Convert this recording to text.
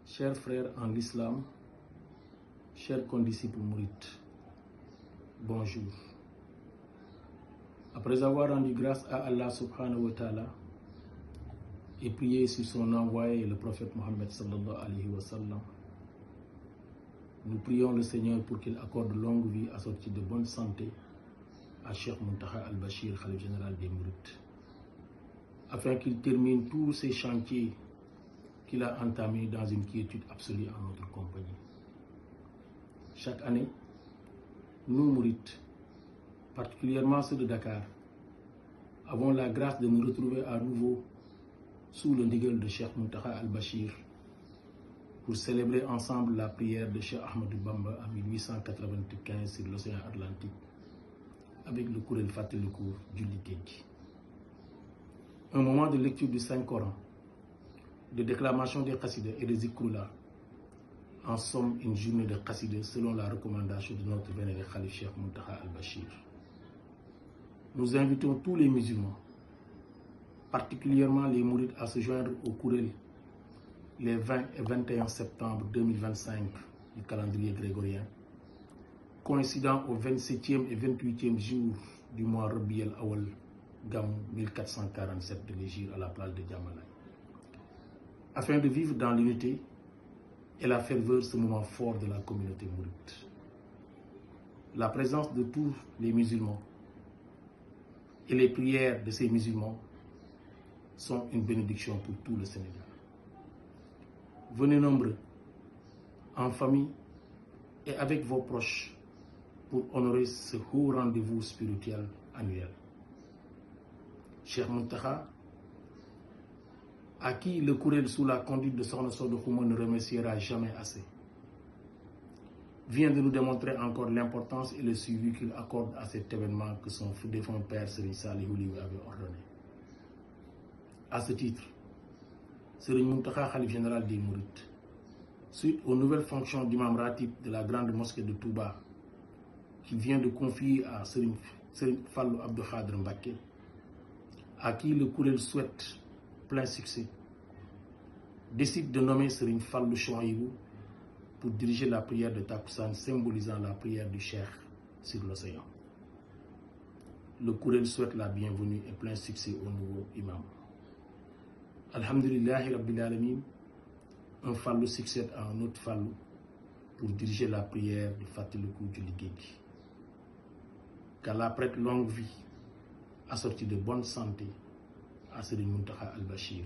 Chers frères en l'islam, chers condisciples mourides, bonjour. Après avoir rendu grâce à Allah subhanahu wa ta'ala et prié sur son envoyé, le prophète Mohammed sallallahu alayhi wa sallam, nous prions le Seigneur pour qu'il accorde longue vie assortie de bonne santé à Cheikh Muntaha al-Bachir, Khalif général des Mourides, afin qu'il termine tous ces chantiers qu'il a entamés dans une quiétude absolue en notre compagnie. Chaque année, nous Mourides, particulièrement ceux de Dakar, avons la grâce de nous retrouver à nouveau sous le ndigal de Cheikh Muntaha al-Bachir pour célébrer ensemble la prière de Cheikh Ahmadou Bamba en 1895 sur l'océan Atlantique avec le Kuréel Fàttaliku Julli Géej gi. Un moment de lecture du Saint-Coran, de déclamation des Khassidas et des Zikroullah, en somme une journée de Khassidas selon la recommandation de notre vénéré Khalif Cheikh Muntaha al-Bachir. Nous invitons tous les musulmans, particulièrement les Mourides, à se joindre au Kuréel les 20 et 21 septembre 2025 du calendrier grégorien, coïncidant au 27e et 28e jour du mois Rabi al-Awwal Gamou 1447 de l'Hégire à la plage de Diamalaye, afin de vivre dans l'unité et la ferveur ce moment fort de la communauté mouride. La présence de tous les musulmans et les prières de ces musulmans sont une bénédiction pour tout le Sénégal. Venez nombreux, en famille et avec vos proches, pour honorer ce haut rendez-vous spirituel annuel. Cheikh Muntaha, à qui le Kuréel sous la conduite de Sokhna Soda Khouma ne remerciera jamais assez, vient de nous démontrer encore l'importance et le suivi qu'il accorde à cet événement que son défunt père Serigne Saliou lui avait ordonné. À ce titre, Serigne Muntaha, Khalif général des Mourides, suite aux nouvelles fonctions d'imam ratib de la grande mosquée de Touba, qui vient de confier à Serigne Fallou Abdou Khadre Mbacké, à qui le Kuréel souhaite plein succès, décide de nommer Serigne Fallou Chouaïbou pour diriger la prière de Takussan, symbolisant la prière du Cheikh sur l'océan. Le Kuréel souhaite la bienvenue et plein succès au nouveau imam. Alhamdulillahi Rabbil Alamin, un Fallou succède à un autre Fallou pour diriger la prière du Fàttaliku Julli Géej gi. Qu'Allah prête longue vie, assortie de bonne santé, à Serigne Muntaha al-Bachir.